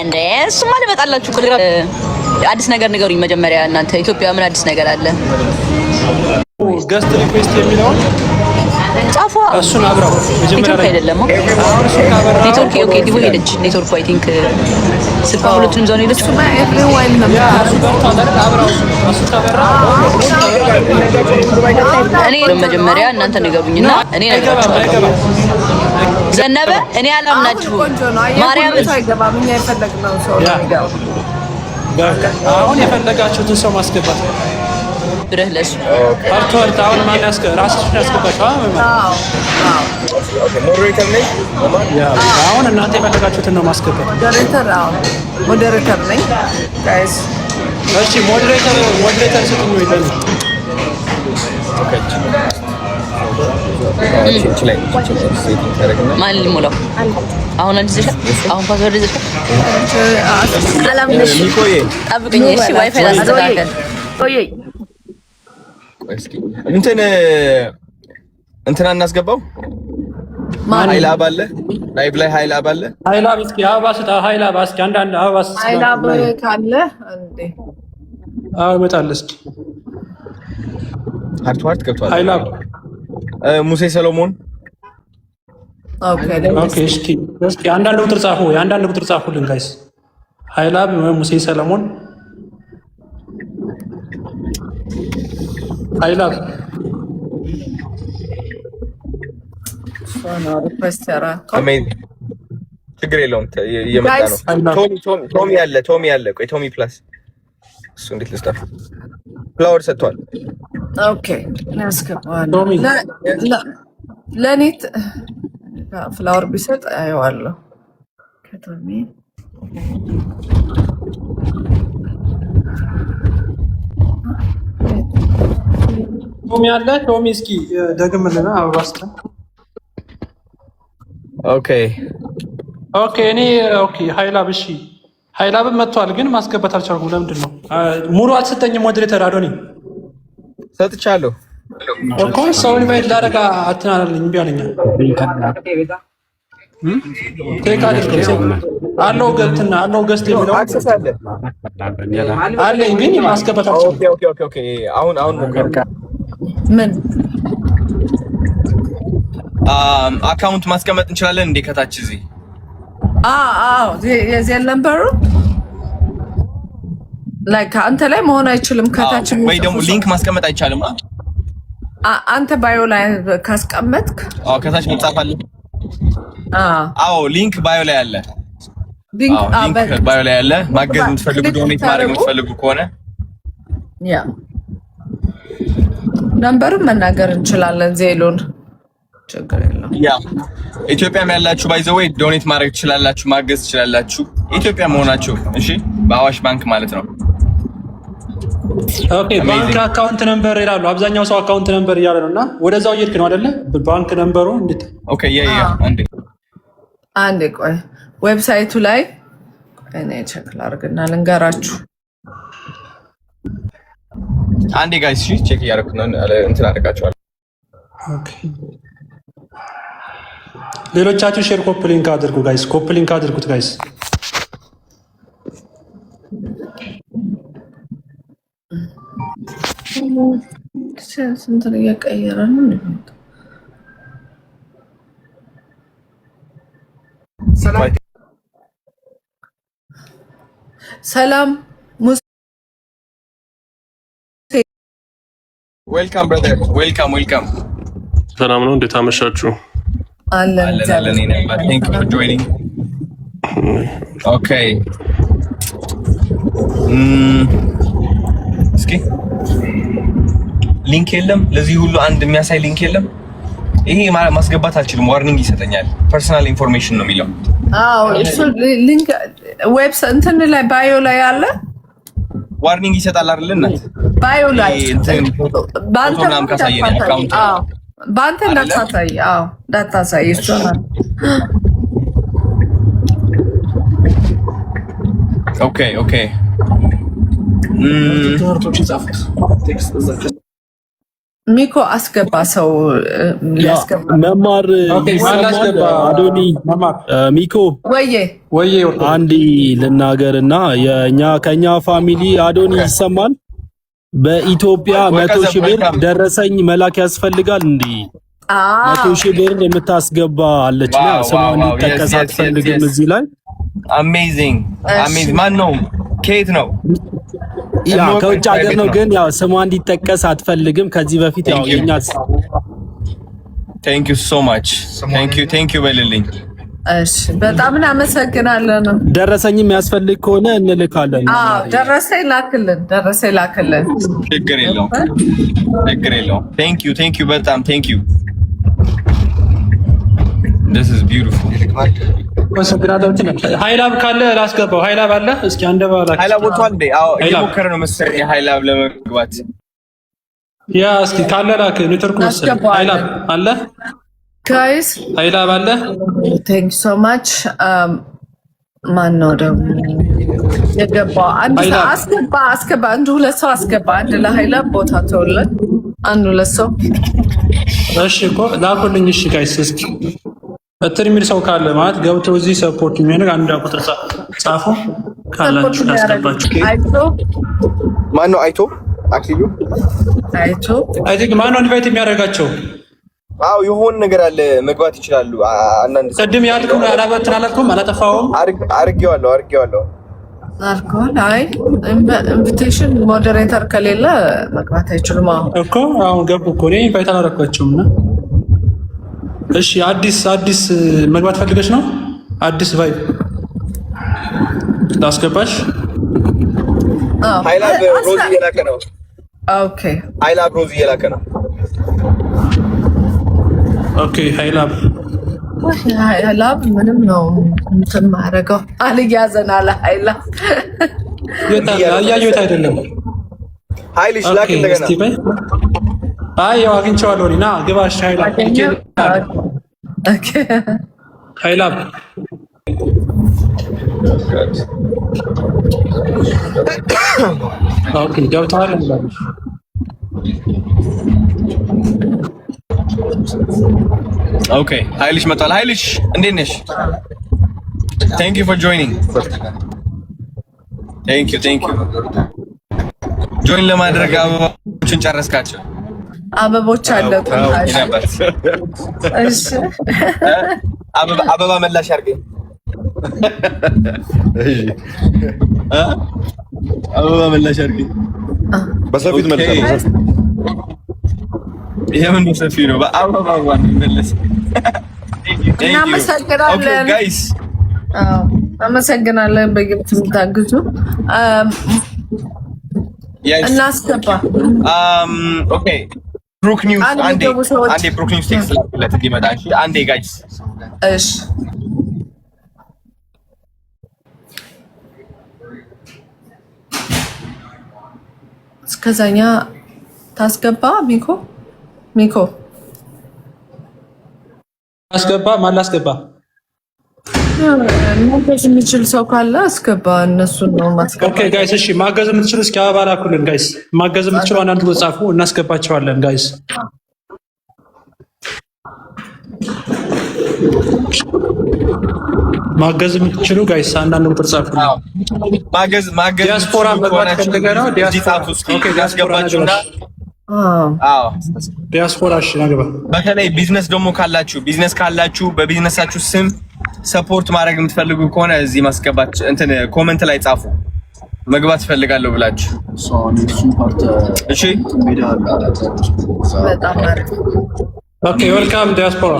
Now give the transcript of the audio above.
እንዴ እሱማ ልመጣላችሁ እኮ አዲስ ነገር ንገሩኝ መጀመሪያ እናንተ ኢትዮጵያ ምን አዲስ ነገር አለ? ገስት ሪኩዌስት የሚለውን ጻፉ። እሱን አብራው መጀመሪያ ላይ አይደለም ኔትወርክ ኦኬ ዲቦ ሄደች ኔትወርክ አይ ቲንክ ስልኳ ሁለቱንም ዞን ሄደች ኤቭሪዋን ነው እኔ መጀመሪያ እናንተ ንገሩኝና እኔ ነገራችኋለሁ። ዘነበ እኔ አላምናችሁ ማርያም አይገባም። እኛ የፈለግነው ሰው ነው የሚገባው። አሁን የፈለጋችሁትን ሰው ማስገባት ብረህለሽ አርቶርት አሁን ማን ራስሽ ያስገባችሁ? ሞዴሬተር ነኝ። አሁን እናንተ የፈለጋችሁትን ነው ማስገባት። ሞዴሬተር ነኝ ጋይስ። እሺ ሞዴሬተር ስትሉ ይላል። ማን ሊሞላው አሁን አንቺ ዘሻ አሁን ፓስወርድ ዘሻ አላምነሽ ጠብቅኝ። እሺ ዋይፋይ ላስተካከል። እስኪ እንትና እናስገባው። ሀይላብ አለ ላይቭ ላይ ሀይላብ አለ። ሀይላብ እስኪ አበባ ስጣ። ሀይላብ እስኪ አንዳንድ አበባ ስጣ። ሀይላብ ካለ እንዴ አዎ ይመጣል። እስኪ ሃርት ገብቷል። ሀይላብ ሙሴ ሰሎሞን ኦኬ። እስኪ አንዳንድ ቁጥር ጻፉ። የአንዳንድ ቁጥር ጻፉልን ጋይስ። ሀይላብ ሙሴ ሰሎሞን ሀይላብ ችግር የለውም እየመጣ ነው። ቶሚ አለ። ቆይ ቶሚ ፕላስ እሱ እንዴት ልስጠፍ? ፍላወር ሰጥቷል። ኦኬ ለእኔ ፍላወር ቢሰጥ አየዋለሁ። ከቶሚ አለ። ቶሚ እስኪ ደግምልና አበባ ስጠን። ኦኬ እኔ ሀይላብ እሺ ሀይላብም መጥቷል፣ ግን ማስገባት አልቻልኩም። ለምንድን ነው ሙሉ አልሰጠኝም? ሞዴሬተር አዶኒ ሰጥቻለሁ እኮ ሰው ኢንቫይት ላደርግ አትናለኝ እምቢ አለኝ። ቴክ አድርገው አለው ገብትና አለው ገስት የሚለው አክሰስ አለኝ፣ ግን ማስገባት አልቻልኩም። ኦኬ አሁን ምን አካውንት ማስቀመጥ እንችላለን እንዴ? ከታች እዚህ የዜል ነምበሩ ላይክ አንተ ላይ መሆን አይችልም። ከታች ወይ ደግሞ ሊንክ ማስቀመጥ አይቻልም? አንተ ባዮ ላይ ካስቀመጥክ ከታች መጻፍ አለ። ሊንክ ባዮ ላይ አለ። ሊንክ ባዮ ላይ አለ። ማገዝ የምትፈልጉ ዶኔት ማድረግ የምትፈልጉ ከሆነ ነምበሩን መናገር እንችላለን። ዜሎን ችግር የለውም። ኢትዮጵያም ያላችሁ ባይ ዘ ወይ ዶኔት ማድረግ ትችላላችሁ፣ ማገዝ ትችላላችሁ። ኢትዮጵያ መሆናችሁ እሺ፣ በአዋሽ ባንክ ማለት ነው። ኦኬ ባንክ አካውንት ነምበር ይላሉ። አብዛኛው ሰው አካውንት ነምበር እያለ ነውና ወደዛው እየሄድክ ነው አይደለ? ባንክ ነምበሩ እንዴት? ኦኬ አንዴ ቆይ ዌብሳይቱ ላይ እኔ ቼክ ላድርግና ልንገራችሁ። አንዴ ጋይስ ቼክ እያደረኩት ነው። እንትን አደርጋችኋለሁ። ኦኬ ሌሎቻችሁ ሼር ኮፒ ሊንክ አድርጉ ጋይስ፣ ኮፒ ሊንክ አድርጉት ጋይስ። ስንት ነው እየቀየረ ነው? ሰላም ዌልካም ብራዘር፣ ዌልካም። ሰላም ነው። እንዴት አመሻችሁ? አለን። Thank you for joining. Okay. እስኪ ሊንክ የለም፣ ለዚህ ሁሉ አንድ የሚያሳይ ሊንክ የለም። ይሄ ማስገባት አልችልም፣ ዋርኒንግ ይሰጠኛል። ፐርሰናል ኢንፎርሜሽን ነው የሚለው። እሱ ሊንክ ዌብሳይት እንትን ላይ ባዮ ላይ አለ። ዋርኒንግ ይሰጣል አይደል? እናት ባዮ ላይ ባንተም ካሳየኝ አካውንት ባንተ እንዳታሳይ እንዳታሳይ እሱ ነው። ኦኬ ሚኮ አስገባ ሰው ያስገባ መማር አዶኒ ሚኮ ወዬ አንዲ ልናገርና ከኛ ፋሚሊ አዶኒ ይሰማል። በኢትዮጵያ 100,000 ብር ደረሰኝ መላክ ያስፈልጋል እንዴ? 100,000 ብር የምታስገባ አለችና ስሟ እንዲጠቀስ አትፈልግም እዚህ ላይ። አሜዚንግ ማን ነው? ከየት ነው? ያ ከውጭ ሀገር ነው፣ ግን ያው ስሟ እንዲጠቀስ አትፈልግም። ከዚህ በፊት ያው የኛስ Thank you so much. Thank you በልልኝ። እሺ በጣም እናመሰግናለን። ደረሰኝ የሚያስፈልግ ከሆነ እንልካለን። ደረሰኝ ላክልን። ችግር የለውም። Thank you በጣም thank you. This is beautiful. ሃይላብ ካለ ላስገባው። ሃይላብ አለ? እስኪ አንደባላክ። ሃይላብ ወጥቷል እንዴ? አዎ እየሞከረ ነው መሰለኝ ሃይላብ ለመግባት። ያ እስኪ ካለ ላክ። ኔትወርክ መሰለኝ። ሃይላብ አለ? ጋይስ ሃይላብ አለ? ቴንክ ዩ ሶ ማች። ማን ነው ደግሞ የገባው? አንድ ሰው አስገባ። አንድ ሁለት ሰው አስገባ። አንድ ለሃይላብ ቦታ ተውልን። አንድ ሁለት ሰው እሺ እኮ ላኩልኝ። እሺ ጋይስ እስኪ እትር የሚል ሰው ካለ ማለት ገብተው እዚህ ሰፖርት የሚያደርግ አንድ ቁጥር ጻፉ ካላችሁ ታስገባችሁ። ማን ነው አይቶ? አክሊሉ አይቶ አይ ቲንክ ማን ነው ኢንቫይት የሚያደርጋቸው? አዎ የሆነ ነገር አለ፣ መግባት ይችላሉ። አንዳንድ ቅድም ያልኩህ አላበትን አላልኩም? አላጠፋውም? አርጌዋለሁ። አይ ኢንቪቴሽን ሞዴሬተር ከሌለ መግባት አይችሉም እኮ። አሁን ገቡ እኮ እኔ ኢንቫይት አላደረኳቸውም እና እሺ አዲስ መግባት ፈልገሽ ነው? አዲስ ቫይብ ላስገባሽ። ሃይላብ ሮዝ እየላከ ነው። ኦኬ ሃይላብ ሮዝ እየላከ ነው። ኦኬ ሃይላብ ምንም ነው እንትን ማረገው አልያዘን አለ ሃይላብ ያያዩት አይደለም። ሃይልሽ ላክ እንደገና። አይ ያው አግኝቼዋለሁ። ና ግባሽ ሃይላብ። ኦኬ ሃይላብ ኦኬ ገብተዋል። ኦኬ ሃይልሽ መጣል። ሃይልሽ እንዴት ነሽ? Thank you for joining. Thank you. ጆይን ለማድረግ አበቦችን ጨረስካቸው? አበቦች አለ ታሽ። እሺ አበባ መላሽ አድርገኝ። እሺ አበባ መላሽ አድርገኝ። በሰፊት መላሽ የምን ሰፊ ነው? በአበባ ዋን መለስ። እናመሰግናለን ጋይስ። አመሰግናለን በግብት የምታግዙ እናስገባ። ኦኬ ብሩክ ኒውስ አንዴ ብሩክ ኒውስ ቴክስት ላክለት እንዲመጣ። እሺ አንዴ ጋይስ። እሺ እስከዛኛ ታስገባ። ሚኮ አስገባ። ማን ላስገባ? ማገዝ የሚችል ሰው ካለ አስገባ። እነሱን ነው ማስገባ። ኦኬ ጋይስ። እሺ ማገዝ የምትችሉ እስኪ አበባ ላኩልን ጋይስ። ማገዝ የምትችሉ አንዳንድ ቁጥር ጻፉ፣ እናስገባቸዋለን ጋይስ። ማገዝ የምትችሉ ጋይስ አንዳንድ ቁጥር ጻፉ። ማገዝ ዲያስፖራ መግባት ፈልገና ዲያስፖራ እሺ ናገባ። በተለይ ቢዝነስ ደግሞ ካላችሁ በቢዝነሳችሁ ስም ሰፖርት ማድረግ የምትፈልጉ ከሆነ እዚህ ማስገባት እንትን ኮሜንት ላይ ጻፉ። መግባት ፈልጋለሁ ብላችሁ እሺ። በጣም አሪፍ። ኦኬ ዌልካም ዲያስፖራ።